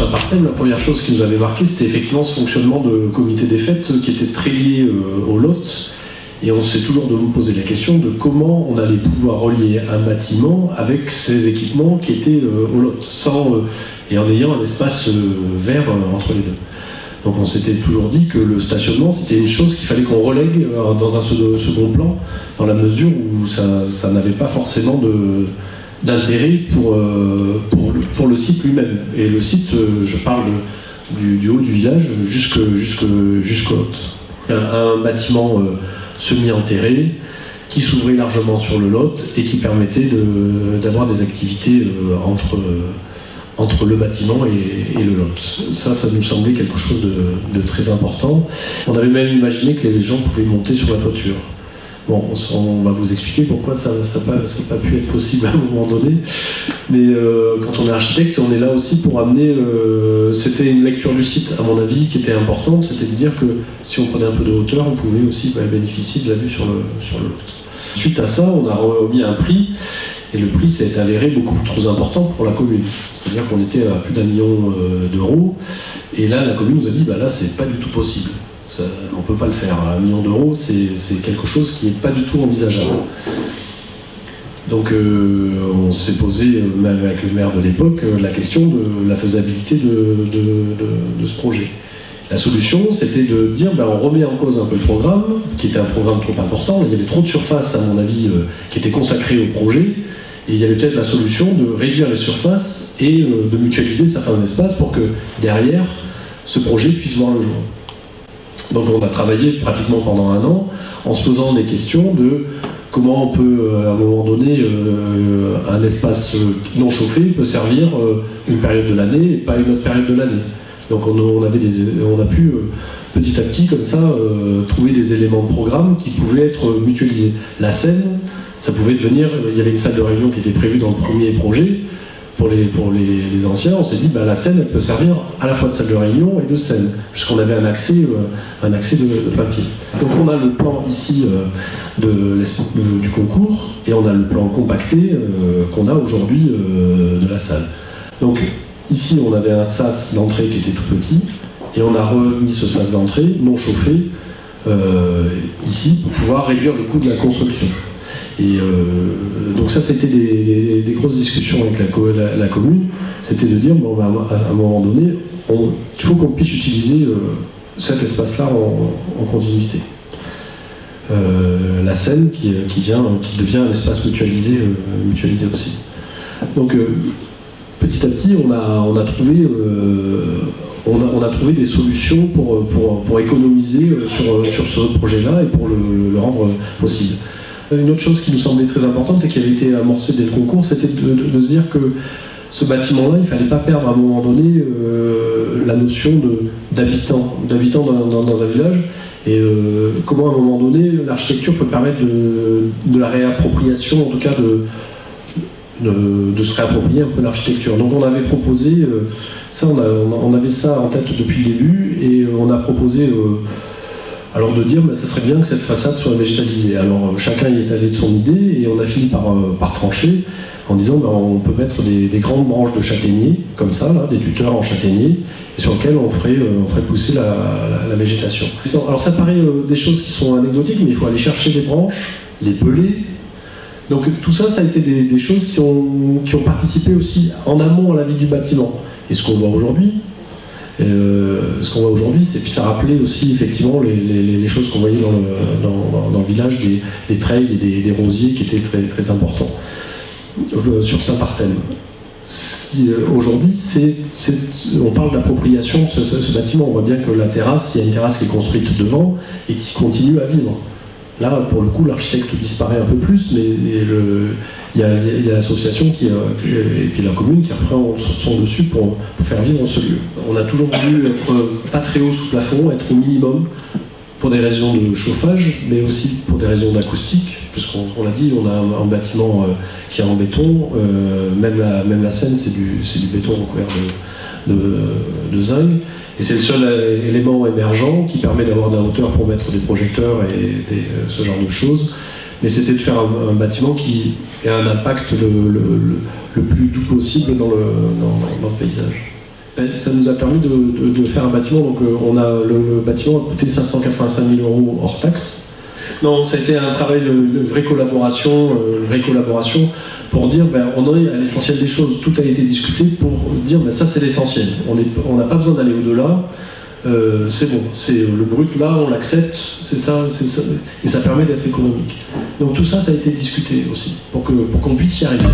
Saint-Parthène, la première chose qui nous avait marqué, c'était effectivement ce fonctionnement de comité des fêtes qui était très lié au lot. Et on s'est toujours posé la question de comment on allait pouvoir relier un bâtiment avec ces équipements qui étaient au lot, et en ayant un espace vert entre les deux. Donc on s'était toujours dit que le stationnement, c'était une chose qu'il fallait qu'on relègue dans un second plan, dans la mesure où ça n'avait pas forcément d'intérêt pour le site lui-même. Et le site, je parle du haut du village jusqu'au lot. Un bâtiment semi-enterré, qui s'ouvrait largement sur le lot et qui permettait d'avoir des activités entre le bâtiment et le lot. Ça nous semblait quelque chose de très important. On avait même imaginé que les gens pouvaient monter sur la toiture. Bon, on va vous expliquer pourquoi ça n'a pas pu être possible à un moment donné. Mais quand on est architecte, on est là aussi pour amener... c'était une lecture du site, à mon avis, qui était importante. C'était de dire que si on prenait un peu de hauteur, on pouvait aussi bénéficier de la vue sur le lot. Suite à ça, on a remis un prix. Et le prix s'est avéré beaucoup trop important pour la commune. C'est-à-dire qu'on était à plus d'1 million d'euros. Et là, la commune nous a dit, là, c'est pas du tout possible. On ne peut pas le faire. 1 million d'euros, c'est quelque chose qui n'est pas du tout envisageable. Donc on s'est posé, même avec le maire de l'époque, la question de la faisabilité de ce projet. La solution, c'était de dire, on remet en cause un peu le programme, qui était un programme trop important. Il y avait trop de surface, à mon avis, qui était consacrée au projet. Et il y avait peut-être la solution de réduire les surfaces et de mutualiser certains espaces pour que, derrière, ce projet puisse voir le jour. Donc on a travaillé pratiquement pendant 1 an en se posant des questions de comment on peut, à un moment donné, un espace non chauffé peut servir une période de l'année et pas une autre période de l'année. Donc on a pu petit à petit, comme ça, trouver des éléments de programme qui pouvaient être mutualisés. La scène, ça pouvait devenir... Il y avait une salle de réunion qui était prévue dans le premier projet. Pour les anciens, on s'est dit la scène, elle peut servir à la fois de salle de réunion et de scène, puisqu'on avait un accès de plein pied. Donc on a le plan ici du concours, et on a le plan compacté qu'on a aujourd'hui de la salle. Donc ici, on avait un sas d'entrée qui était tout petit, et on a remis ce sas d'entrée non chauffé ici pour pouvoir réduire le coût de la construction. Et donc ça a été des grosses discussions avec la commune. C'était de dire, à un moment donné, il faut qu'on puisse utiliser cet espace-là en continuité. La scène qui devient un espace mutualisé aussi. Donc petit à petit, on a trouvé des solutions pour économiser sur ce projet-là et pour le rendre possible. Une autre chose qui nous semblait très importante et qui avait été amorcée dès le concours, c'était de se dire que ce bâtiment-là, il ne fallait pas perdre à un moment donné la notion d'habitant dans un village, et comment à un moment donné l'architecture peut permettre de la réappropriation, en tout cas de se réapproprier un peu l'architecture. Donc on avait proposé, on avait ça en tête depuis le début, et on a proposé alors de dire ça serait bien que cette façade soit végétalisée. Alors chacun y est allé de son idée, et on a fini par trancher en disant on peut mettre des grandes branches de châtaignier, comme ça, là, des tuteurs en châtaignier, et sur lesquelles on ferait pousser la végétation. Alors ça paraît des choses qui sont anecdotiques, mais il faut aller chercher des branches, les peler. Donc tout ça, ça a été des choses qui ont participé aussi en amont à la vie du bâtiment. Et ce qu'on voit aujourd'hui, c'est puis ça rappelait aussi effectivement les choses qu'on voyait dans le village, des treilles et des rosiers qui étaient très, très importants sur Saint-Parthène. Aujourd'hui, on parle d'appropriation de ce bâtiment. On voit bien que il y a une terrasse qui est construite devant et qui continue à vivre. Là, pour le coup, l'architecte disparaît un peu plus, mais il y a l'association et puis la commune qui reprend son dessus pour faire vivre ce lieu. On a toujours voulu être pas très haut sous plafond, être au minimum pour des raisons de chauffage, mais aussi pour des raisons d'acoustique, puisqu'on l'a dit, on a un bâtiment qui est en béton, même la scène, c'est du béton recouvert de zinc. Et c'est le seul élément émergent qui permet d'avoir de la hauteur pour mettre des projecteurs et ce genre de choses. Mais c'était de faire un bâtiment qui ait un impact le plus doux possible dans le paysage. ça nous a permis de faire un bâtiment. Donc le bâtiment a coûté 585 000 € hors taxe. Non, ça a été un travail de vraie collaboration, pour dire on est à l'essentiel des choses. Tout a été discuté pour dire ça c'est l'essentiel. On n'a pas besoin d'aller au-delà. C'est bon, c'est le brut là, on l'accepte, c'est ça, et ça permet d'être économique. Donc tout ça, ça a été discuté aussi pour qu'on puisse y arriver.